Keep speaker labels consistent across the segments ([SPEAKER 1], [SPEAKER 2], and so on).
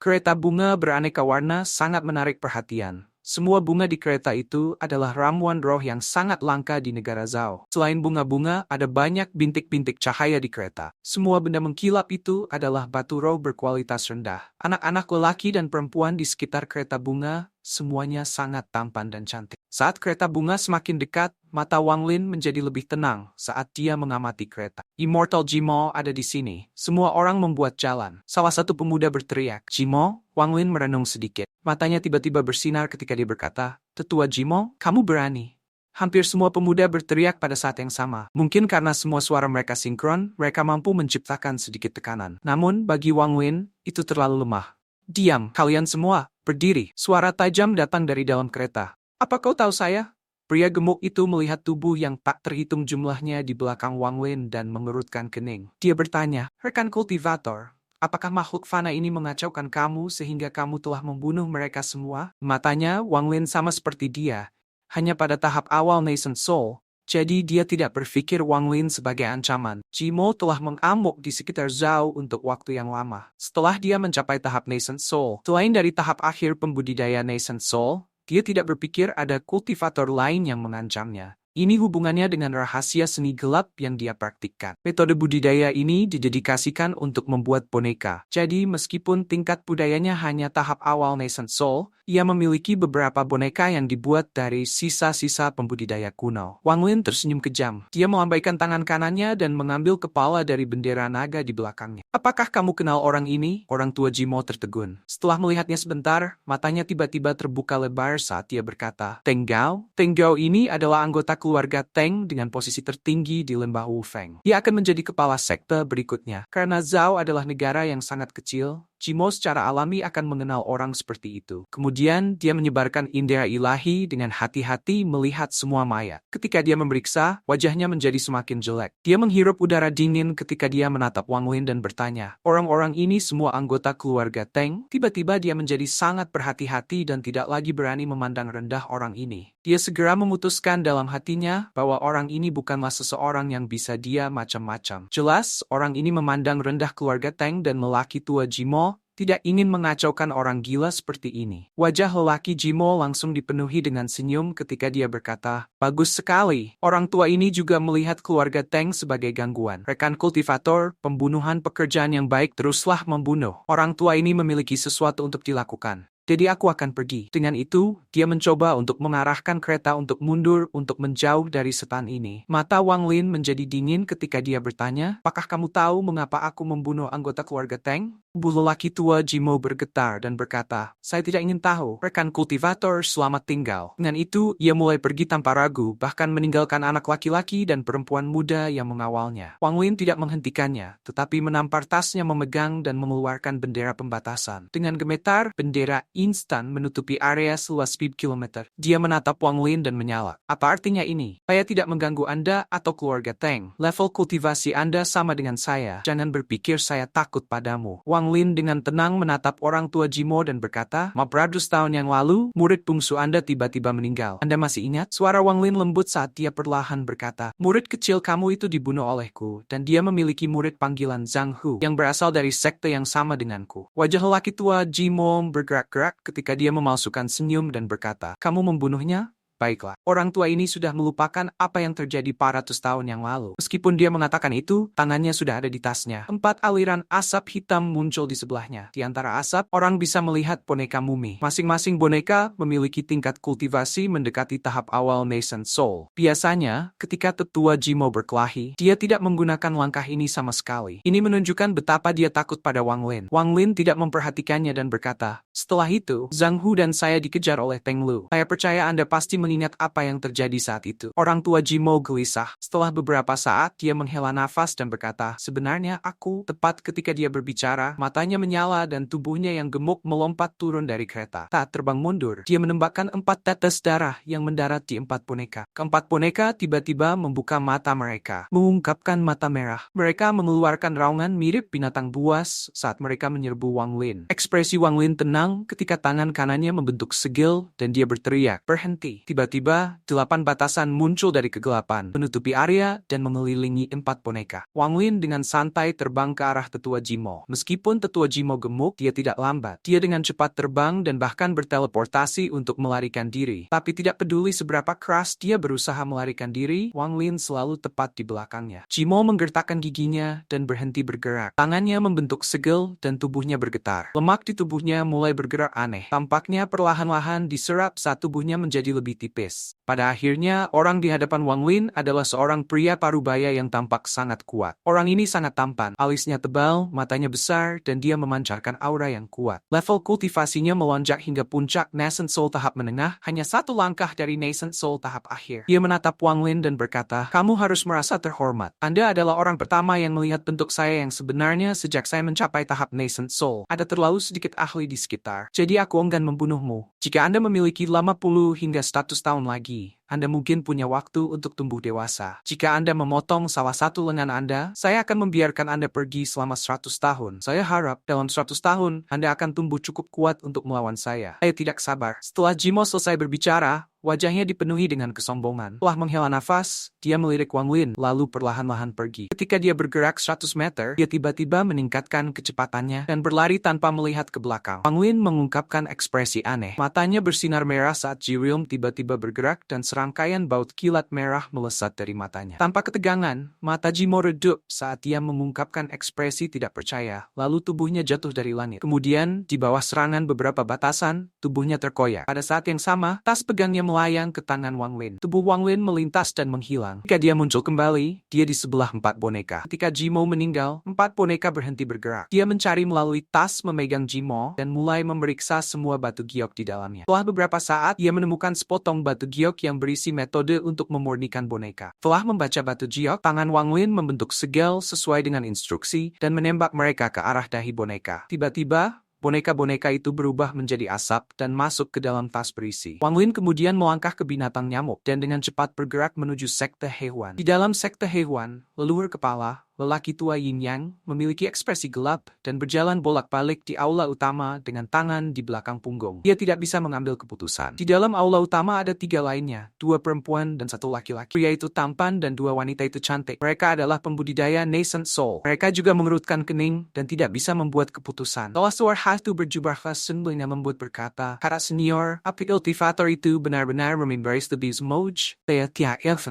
[SPEAKER 1] Kereta bunga beraneka warna sangat menarik perhatian. Semua bunga di kereta itu adalah ramuan roh yang sangat langka di negara Zhao. Selain bunga-bunga, ada banyak bintik-bintik cahaya di kereta. Semua benda mengkilap itu adalah batu roh berkualitas rendah. Anak-anak lelaki dan perempuan di sekitar kereta bunga semuanya sangat tampan dan cantik. Saat kereta bunga semakin dekat, mata Wang Lin menjadi lebih tenang saat dia mengamati kereta. Immortal Jimo ada di sini. Semua orang membuat jalan. Salah satu pemuda berteriak, "Jimo!" Wang Lin merenung sedikit. Matanya tiba-tiba bersinar ketika dia berkata, "Tetua Jimo, kamu berani." Hampir semua pemuda berteriak pada saat yang sama. Mungkin karena semua suara mereka sinkron, mereka mampu menciptakan sedikit tekanan. Namun, bagi Wang Lin, itu terlalu lemah. "Diam, kalian semua, berdiri." Suara tajam datang dari dalam kereta. "Apa kau tahu saya?" Pria gemuk itu melihat tubuh yang tak terhitung jumlahnya di belakang Wang Lin dan mengerutkan kening. Dia bertanya, "Rekan kultivator, apakah makhluk fana ini mengacaukan kamu sehingga kamu telah membunuh mereka semua?" Matanya Wang Lin sama seperti dia, hanya pada tahap awal Nascent Soul. Jadi dia tidak berpikir Wang Lin sebagai ancaman. Jimo telah mengamuk di sekitar Zhao untuk waktu yang lama. Setelah dia mencapai tahap Nascent Soul, selain dari tahap akhir pembudidaya Nascent Soul, dia tidak berpikir ada kultivator lain yang mengancamnya. Ini hubungannya dengan rahasia seni gelap yang dia praktikkan. Metode budidaya ini didedikasikan untuk membuat boneka. Jadi meskipun tingkat budayanya hanya tahap awal Nascent Soul, ia memiliki beberapa boneka yang dibuat dari sisa-sisa pembudidaya kuno. Wang Lin tersenyum kejam. Dia melambaikan tangan kanannya dan mengambil kepala dari bendera naga di belakangnya. "Apakah kamu kenal orang ini?" Orang tua Jimo tertegun. Setelah melihatnya sebentar, matanya tiba-tiba terbuka lebar saat dia berkata, "Teng Gao?" Teng Gao ini adalah anggota keluarga Teng dengan posisi tertinggi di lembah Wufeng. Dia akan menjadi kepala sekte berikutnya. Karena Zhao adalah negara yang sangat kecil, Jimo secara alami akan mengenal orang seperti itu. Kemudian dia menyebarkan indera ilahi dengan hati-hati melihat semua mayat. Ketika dia memeriksa, wajahnya menjadi semakin jelek. Dia menghirup udara dingin ketika dia menatap Wang Lin dan bertanya, "Orang-orang ini semua anggota keluarga Teng?" Tiba-tiba dia menjadi sangat berhati-hati dan tidak lagi berani memandang rendah orang ini. Dia segera memutuskan dalam hatinya bahwa orang ini bukanlah seseorang yang bisa dia macam-macam. Jelas, orang ini memandang rendah keluarga Teng dan lelaki tua Jimo tidak ingin mengacaukan orang gila seperti ini. Wajah lelaki Jimo langsung dipenuhi dengan senyum ketika dia berkata, "Bagus sekali." Orang tua ini juga melihat keluarga Teng sebagai gangguan. Rekan kultivator, pembunuhan pekerjaan yang baik, teruslah membunuh. Orang tua ini memiliki sesuatu untuk dilakukan. Jadi aku akan pergi. Dengan itu, dia mencoba untuk mengarahkan kereta untuk mundur untuk menjauh dari setan ini. Mata Wang Lin menjadi dingin ketika dia bertanya, "Apakah kamu tahu mengapa aku membunuh anggota keluarga Teng?" Tubuh lelaki tua Jimo bergetar dan berkata, "Saya tidak ingin tahu." Rekan kultivator, selamat tinggal. Dengan itu, ia mulai pergi tanpa ragu, bahkan meninggalkan anak laki-laki dan perempuan muda yang mengawalnya. Wang Lin tidak menghentikannya, tetapi menampar tasnya memegang dan mengeluarkan bendera pembatasan. Dengan gemetar, bendera instan menutupi area seluas 10 kilometer. Dia menatap Wang Lin dan menyala. "Apa artinya ini? Saya tidak mengganggu Anda atau keluarga Teng. Level kultivasi Anda sama dengan saya. Jangan berpikir saya takut padamu." Wang Lin dengan tenang menatap orang tua Jimo dan berkata, "Maaf, 100 tahun yang lalu, murid bungsu Anda tiba-tiba meninggal. Anda masih ingat?" Suara Wang Lin lembut saat dia perlahan berkata, "Murid kecil kamu itu dibunuh olehku, dan dia memiliki murid panggilan Zhang Hu, yang berasal dari sekte yang sama denganku." Wajah lelaki tua Jimo bergerak-gerak ketika dia memalsukan senyum dan berkata, "Kamu membunuhnya? Baiklah." Orang tua ini sudah melupakan apa yang terjadi 400 tahun yang lalu. Meskipun dia mengatakan itu, tangannya sudah ada di tasnya. 4 aliran asap hitam muncul di sebelahnya. Di antara asap, orang bisa melihat boneka mumi. Masing-masing boneka memiliki tingkat kultivasi mendekati tahap awal Nascent Soul. Biasanya, ketika tetua Jimo berkelahi, dia tidak menggunakan langkah ini sama sekali. Ini menunjukkan betapa dia takut pada Wang Lin. Wang Lin tidak memperhatikannya dan berkata, "Setelah itu, Zhang Hu dan saya dikejar oleh Teng Lu. Saya percaya Anda pasti mengingat apa yang terjadi saat itu." Orang tua Jimo gelisah. Setelah beberapa saat, dia menghela nafas dan berkata, "Sebenarnya aku..." Tepat ketika dia berbicara, matanya menyala dan tubuhnya yang gemuk melompat turun dari kereta. Tak terbang mundur, dia menembakkan 4 tetes darah yang mendarat di 4 boneka. Keempat boneka tiba-tiba membuka mata mereka, mengungkapkan mata merah. Mereka mengeluarkan raungan mirip binatang buas saat mereka menyerbu Wang Lin. Ekspresi Wang Lin tenang ketika tangan kanannya membentuk segel dan dia berteriak, "Berhenti." Tiba-tiba, 8 batasan muncul dari kegelapan, menutupi area dan mengelilingi 4 boneka. Wang Lin dengan santai terbang ke arah tetua Jimo. Meskipun tetua Jimo gemuk, dia tidak lambat. Dia dengan cepat terbang dan bahkan berteleportasi untuk melarikan diri. Tapi tidak peduli seberapa keras dia berusaha melarikan diri, Wang Lin selalu tepat di belakangnya. Jimo menggertakkan giginya dan berhenti bergerak. Tangannya membentuk segel dan tubuhnya bergetar. Lemak di tubuhnya mulai bergerak aneh. Tampaknya perlahan-lahan diserap saat tubuhnya menjadi lebih tipis. Pada akhirnya, orang di hadapan Wang Lin adalah seorang pria parubaya yang tampak sangat kuat. Orang ini sangat tampan, alisnya tebal, matanya besar, dan dia memancarkan aura yang kuat. Level kultivasinya melonjak hingga puncak Nascent Soul tahap menengah, hanya 1 langkah dari Nascent Soul tahap akhir. Dia menatap Wang Lin dan berkata, "Kamu harus merasa terhormat. Anda adalah orang pertama yang melihat bentuk saya yang sebenarnya sejak saya mencapai tahap Nascent Soul. Ada terlalu sedikit ahli di sekitar, jadi aku enggan membunuhmu. Jika Anda memiliki 50 hingga 100 tahun lagi, Anda mungkin punya waktu untuk tumbuh dewasa. Jika Anda memotong salah satu lengan Anda, saya akan membiarkan Anda pergi selama 100 tahun. Saya harap dalam 100 tahun, Anda akan tumbuh cukup kuat untuk melawan saya. Saya tidak sabar." Setelah Jimo selesai berbicara, wajahnya dipenuhi dengan kesombongan. Setelah menghela nafas, dia melirik Wang Lin, lalu perlahan-lahan pergi. Ketika dia bergerak 100 meter, dia tiba-tiba meningkatkan kecepatannya dan berlari tanpa melihat ke belakang. Wang Lin mengungkapkan ekspresi aneh. Matanya bersinar merah saat Jirium tiba-tiba bergerak dan serangkaian baut kilat merah melesat dari matanya. Tanpa ketegangan, mata Jimo redup saat dia mengungkapkan ekspresi tidak percaya, lalu tubuhnya jatuh dari langit. Kemudian, di bawah serangan beberapa batasan, tubuhnya terkoyak. Pada saat yang sama, tas pegangnya melayang ke tangan Wang Lin. Tubuh Wang Lin melintas dan menghilang. Ketika dia muncul kembali, dia di sebelah 4 boneka. Ketika Jimo meninggal, 4 boneka berhenti bergerak. Dia mencari melalui tas memegang Jimo dan mulai memeriksa semua batu giok di dalamnya. Setelah beberapa saat, dia menemukan sepotong batu giok yang berisi metode untuk memurnikan boneka. Setelah membaca batu giok, tangan Wang Lin membentuk segel sesuai dengan instruksi dan menembak mereka ke arah dahi boneka. Tiba-tiba, boneka-boneka itu berubah menjadi asap dan masuk ke dalam tas berisi. Wang Lin kemudian melangkah ke binatang nyamuk dan dengan cepat bergerak menuju sekte hewan. Di dalam sekte hewan, leluhur kepala, lelaki tua Yin Yang, memiliki ekspresi gelap dan berjalan bolak-balik di aula utama dengan tangan di belakang punggung. Dia tidak bisa mengambil keputusan. Di dalam aula utama ada 3 lainnya, 2 perempuan dan 1 laki-laki. Pria itu tampan dan 2 wanita itu cantik. Mereka adalah pembudidaya Nascent Soul. Mereka juga mengerutkan kening dan tidak bisa membuat keputusan. Salah seorang hantu berjubah khas sembelnya membuat berkata, "Kata senior, apik kultivator itu benar-benar memembrace the beast mode."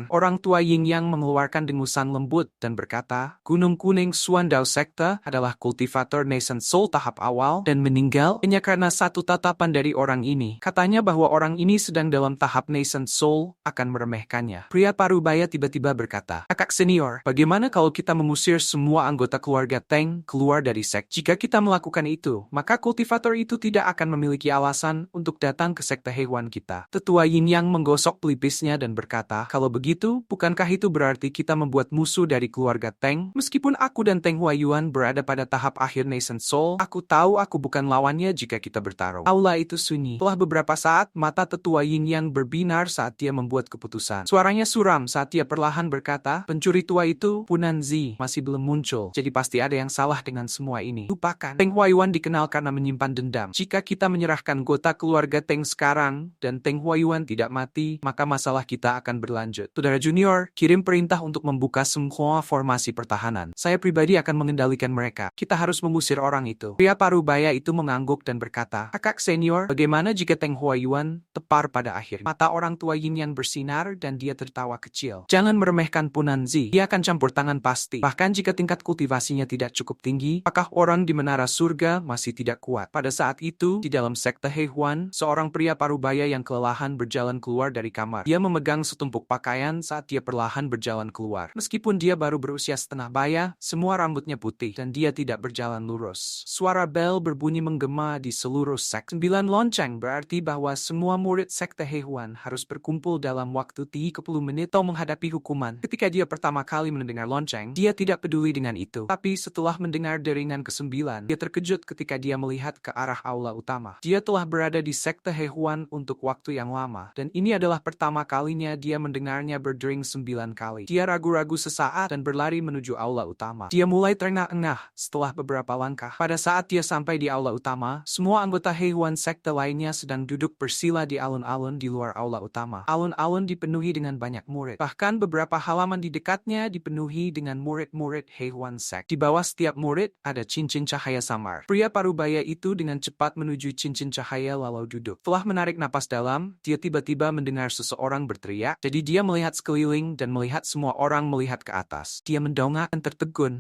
[SPEAKER 1] Orang tua Yin Yang mengeluarkan dengusan lembut dan berkata, "Gunung Kuning Suandao Sekte adalah kultivator Nascent Soul tahap awal dan meninggal hanya karena satu tatapan dari orang ini. Katanya bahwa orang ini sedang dalam tahap Nascent Soul akan meremehkannya." Pria parubaya tiba-tiba berkata, "Kakak senior, bagaimana kalau kita mengusir semua anggota keluarga Teng keluar dari sekte? Jika kita melakukan itu, maka kultivator itu tidak akan memiliki alasan untuk datang ke sekte hewan kita." Tetua Yin Yang menggosok pelipisnya dan berkata, "Kalau begitu, bukankah itu berarti kita membuat musuh dari keluarga Teng? Meskipun aku dan Teng Huayuan berada pada tahap akhir Nascent Soul, aku tahu aku bukan lawannya jika kita bertarung." Aula itu sunyi. Setelah beberapa saat, mata tetua Yin Yang berbinar saat dia membuat keputusan. Suaranya suram saat dia perlahan berkata, "Pencuri tua itu, Punan Zi, masih belum muncul. Jadi pasti ada yang salah dengan semua ini. Lupakan. Teng Huayuan dikenal karena menyimpan dendam. Jika kita menyerahkan anggota keluarga Teng sekarang, dan Teng Huayuan tidak mati, maka masalah kita akan berlanjut. Saudara junior, kirim perintah untuk membuka semua formasi pertahanan. Saya pribadi akan mengendalikan mereka. Kita harus mengusir orang itu." Pria parubaya itu mengangguk dan berkata, "Kakak senior, bagaimana jika Teng Huayuan tepar pada akhirnya?" Mata orang tua Yin Yang bersinar dan dia tertawa kecil. "Jangan meremehkan Punan Zi. Dia akan campur tangan pasti. Bahkan jika tingkat kultivasinya tidak cukup tinggi, apakah orang di menara surga masih tidak kuat?" Pada saat itu, di dalam sekte Hehuan, seorang pria parubaya yang kelelahan berjalan keluar dari kamar. Dia memegang setumpuk pakaian saat dia perlahan berjalan keluar. Meskipun dia baru berusia setengah baya, semua rambutnya putih dan dia tidak berjalan lurus. Suara bel berbunyi menggema di seluruh sekte. 9 lonceng berarti bahwa semua murid sekte Hehuan harus berkumpul dalam waktu 30 menit atau menghadapi hukuman. Ketika dia pertama kali mendengar lonceng, dia tidak peduli dengan itu. Tapi setelah mendengar deringan ke-9, dia terkejut ketika dia melihat ke arah aula utama. Dia telah berada di sekte Hehuan untuk waktu yang lama, dan ini adalah pertama kalinya dia mendengarnya berdering 9 kali. Dia ragu-ragu sesaat dan berlari menuju menuju aula utama. Dia mulai terengah-engah setelah beberapa langkah. Pada saat dia sampai di aula utama, semua anggota Heiwan sekte lainnya sedang duduk bersila di alun-alun di luar aula utama. Alun-alun dipenuhi dengan banyak murid. Bahkan beberapa halaman di dekatnya dipenuhi dengan murid-murid Heiwan sekte. Di bawah setiap murid ada cincin cahaya samar. Pria parubaya itu dengan cepat menuju cincin cahaya lalu duduk. Setelah menarik napas dalam, dia tiba-tiba mendengar seseorang berteriak. Jadi dia melihat sekeliling dan melihat semua orang melihat ke atas. Dia mendongak dan tertegun.